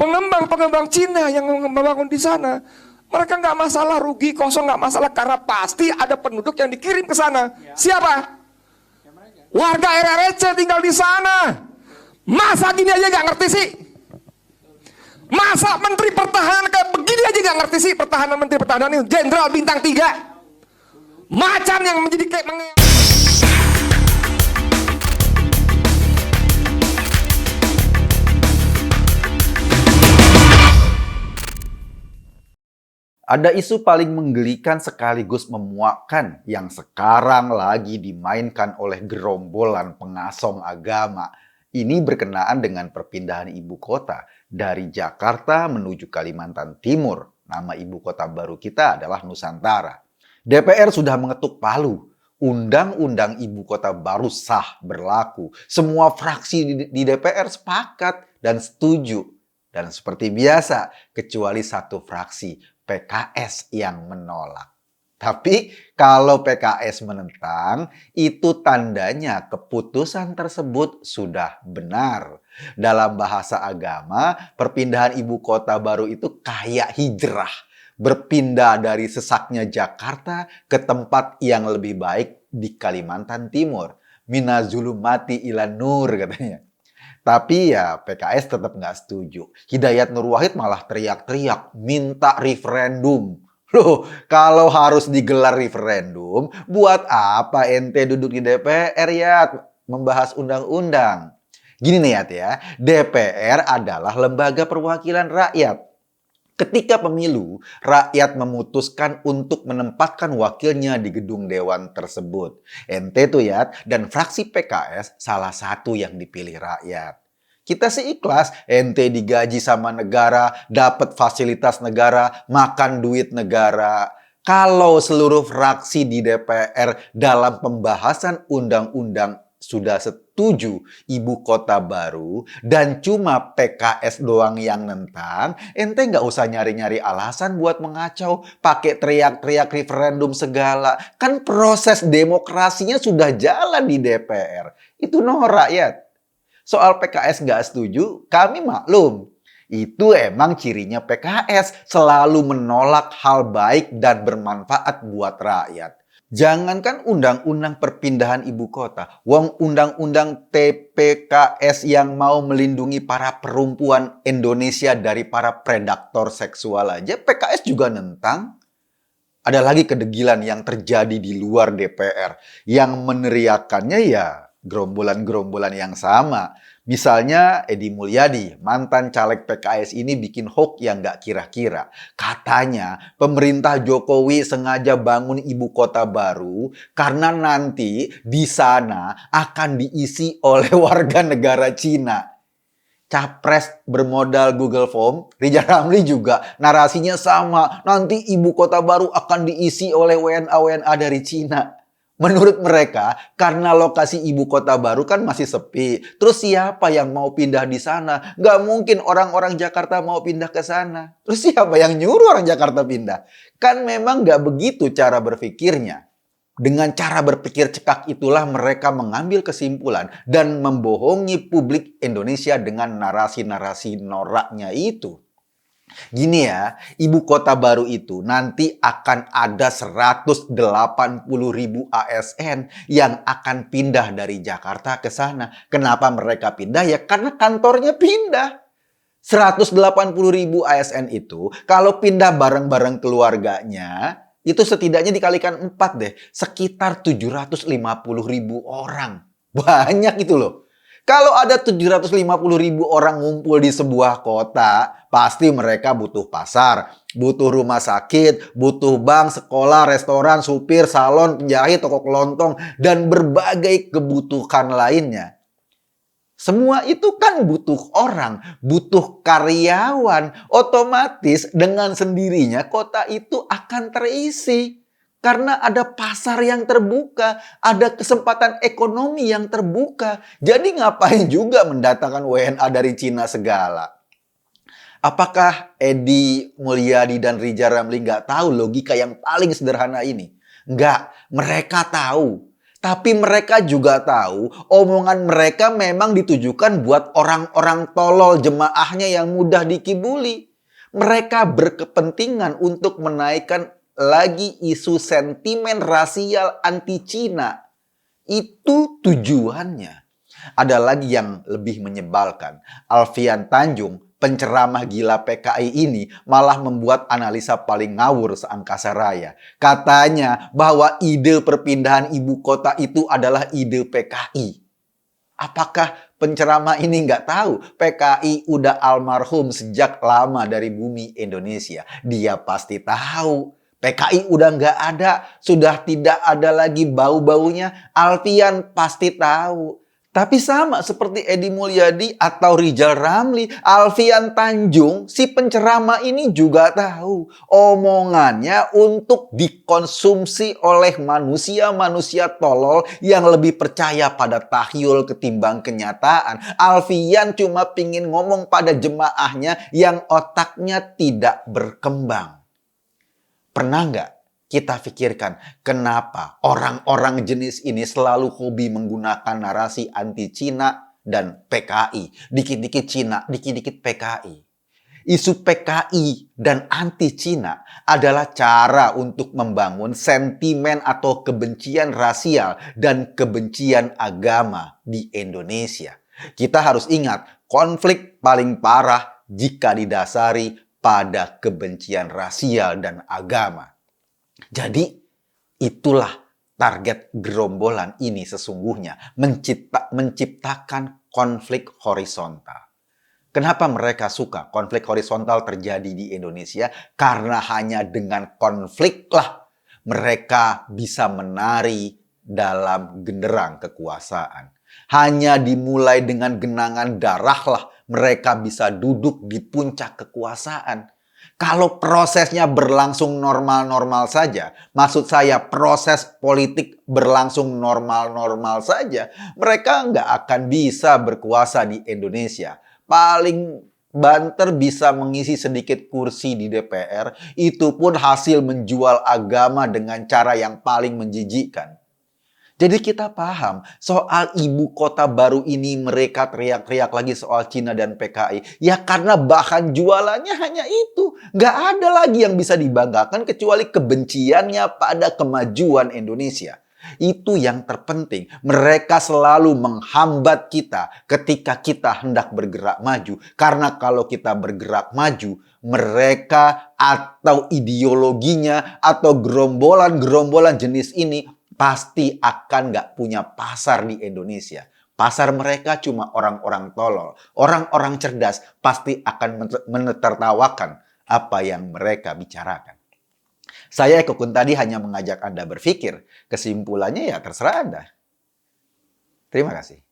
Pengembang Cina yang membangun di sana, mereka nggak masalah rugi kosong, nggak masalah karena pasti ada penduduk yang dikirim ke sana. Siapa? Warga RRC tinggal di sana. Masa gini aja nggak ngerti sih? Masa Menteri Pertahanan kayak begini aja nggak ngerti sih? Pertahanan Menteri Pertahanan ini Jenderal bintang 3. Macan yang menjadi kayak Ada isu paling menggelikan sekaligus memuakkan yang sekarang lagi dimainkan oleh gerombolan pengasong agama. Ini berkenaan dengan perpindahan ibu kota dari Jakarta menuju Kalimantan Timur. Nama ibu kota baru kita adalah Nusantara. DPR sudah mengetuk palu. Undang-undang ibu kota baru sah berlaku. Semua fraksi di DPR sepakat dan setuju. Dan seperti biasa, kecuali satu fraksi, PKS yang menolak. Tapi kalau PKS menentang, itu tandanya keputusan tersebut sudah benar. Dalam bahasa agama, perpindahan ibu kota baru itu kayak hijrah. Berpindah dari sesaknya Jakarta ke tempat yang lebih baik di Kalimantan Timur. Minazulumati ilan nur katanya. Tapi ya PKS tetap nggak setuju. Hidayat Nur Wahid malah teriak-teriak minta referendum. Loh, kalau harus digelar referendum, buat apa ente duduk di DPR ya membahas undang-undang? Gini nih ya, DPR adalah lembaga perwakilan rakyat. Ketika pemilu, rakyat memutuskan untuk menempatkan wakilnya di gedung dewan tersebut. Ente tuh ya, dan fraksi PKS salah satu yang dipilih rakyat. Kita sih ikhlas, ente digaji sama negara, dapat fasilitas negara, makan duit negara. Kalau seluruh fraksi di DPR dalam pembahasan undang-undang sudah setuju ibu kota baru dan cuma PKS doang yang nentang, ente nggak usah nyari-nyari alasan buat mengacau, pakai teriak-teriak referendum segala. Kan proses demokrasinya sudah jalan di DPR. Itu noh rakyat. Soal PKS nggak setuju, kami maklum. Itu emang cirinya PKS, selalu menolak hal baik dan bermanfaat buat rakyat. Jangankan undang-undang perpindahan ibu kota, wong undang-undang TPKS yang mau melindungi para perempuan Indonesia dari para predator seksual aja, PKS juga nentang. Ada lagi kedegilan yang terjadi di luar DPR, yang meneriakannya ya gerombolan-gerombolan yang sama. Misalnya Edi Mulyadi, mantan caleg PKS ini bikin hoax yang nggak kira-kira. Katanya pemerintah Jokowi sengaja bangun ibu kota baru karena nanti di sana akan diisi oleh warga negara Cina. Capres bermodal Google Form, Ridza Ramli juga narasinya sama. Nanti ibu kota baru akan diisi oleh WNA-WNA dari Cina. Menurut mereka, karena lokasi ibu kota baru kan masih sepi. Terus siapa yang mau pindah di sana? Nggak mungkin orang-orang Jakarta mau pindah ke sana. Terus siapa yang nyuruh orang Jakarta pindah? Kan memang nggak begitu cara berpikirnya. Dengan cara berpikir cekak itulah mereka mengambil kesimpulan dan membohongi publik Indonesia dengan narasi-narasi noraknya itu. Gini ya, ibu kota baru itu nanti akan ada 180.000 ASN yang akan pindah dari Jakarta ke sana. Kenapa mereka pindah? Ya karena kantornya pindah. 180.000 ASN itu kalau pindah bareng-bareng keluarganya, itu setidaknya dikalikan 4 deh. Sekitar 750.000 orang. Banyak itu loh. Kalau ada 750.000 orang ngumpul di sebuah kota, pasti mereka butuh pasar, butuh rumah sakit, butuh bank, sekolah, restoran, supir, salon, penjahit, toko kelontong, dan berbagai kebutuhan lainnya. Semua itu kan butuh orang, butuh karyawan. Otomatis dengan sendirinya kota itu akan terisi. Karena ada pasar yang terbuka, ada kesempatan ekonomi yang terbuka. Jadi ngapain juga mendatangkan WNA dari Cina segala? Apakah Edi Mulyadi dan Ridza Ramli nggak tahu logika yang paling sederhana ini? Nggak, mereka tahu. Tapi mereka juga tahu omongan mereka memang ditujukan buat orang-orang tolol jemaahnya yang mudah dikibuli. Mereka berkepentingan untuk menaikkan lagi isu sentimen rasial anti-Cina. Itu tujuannya. Ada lagi yang lebih menyebalkan. Alfian Tanjung, penceramah gila PKI ini malah membuat analisa paling ngawur seangkasa raya. Katanya bahwa ide perpindahan ibu kota itu adalah ide PKI. Apakah penceramah ini nggak tahu PKI udah almarhum sejak lama dari bumi Indonesia? Dia pasti tahu. PKI udah nggak ada, sudah tidak ada lagi bau-baunya. Alfian pasti tahu. Tapi sama seperti Edi Mulyadi atau Rizal Ramli, Alfian Tanjung, si penceramah ini juga tahu omongannya untuk dikonsumsi oleh manusia-manusia tolol yang lebih percaya pada tahyul ketimbang kenyataan. Alfian cuma pingin ngomong pada jemaahnya yang otaknya tidak berkembang. Pernah nggak kita pikirkan kenapa orang-orang jenis ini selalu hobi menggunakan narasi anti-Cina dan PKI? Dikit-dikit Cina, dikit-dikit PKI. Isu PKI dan anti-Cina adalah cara untuk membangun sentimen atau kebencian rasial dan kebencian agama di Indonesia. Kita harus ingat, konflik paling parah jika didasari pada kebencian rasial dan agama. Jadi itulah target gerombolan ini sesungguhnya, menciptakan konflik horizontal. Kenapa mereka suka konflik horizontal terjadi di Indonesia? Karena hanya dengan konfliklah mereka bisa menari dalam genderang kekuasaan. Hanya dimulai dengan genangan darahlah mereka bisa duduk di puncak kekuasaan. Kalau prosesnya berlangsung normal-normal saja, maksud saya proses politik berlangsung normal-normal saja, mereka nggak akan bisa berkuasa di Indonesia. Paling banter bisa mengisi sedikit kursi di DPR, itu pun hasil menjual agama dengan cara yang paling menjijikkan. Jadi kita paham soal ibu kota baru ini mereka teriak-teriak lagi soal Cina dan PKI. Ya karena bahan jualannya hanya itu. Nggak ada lagi yang bisa dibanggakan kecuali kebenciannya pada kemajuan Indonesia. Itu yang terpenting. Mereka selalu menghambat kita ketika kita hendak bergerak maju. Karena kalau kita bergerak maju, mereka atau ideologinya atau gerombolan-gerombolan jenis ini pasti akan nggak punya pasar di Indonesia. Pasar mereka cuma orang-orang tolol. Orang-orang cerdas pasti akan menertawakan apa yang mereka bicarakan. Saya Eko Kuntadi hanya mengajak Anda berpikir. Kesimpulannya ya terserah Anda. Terima kasih.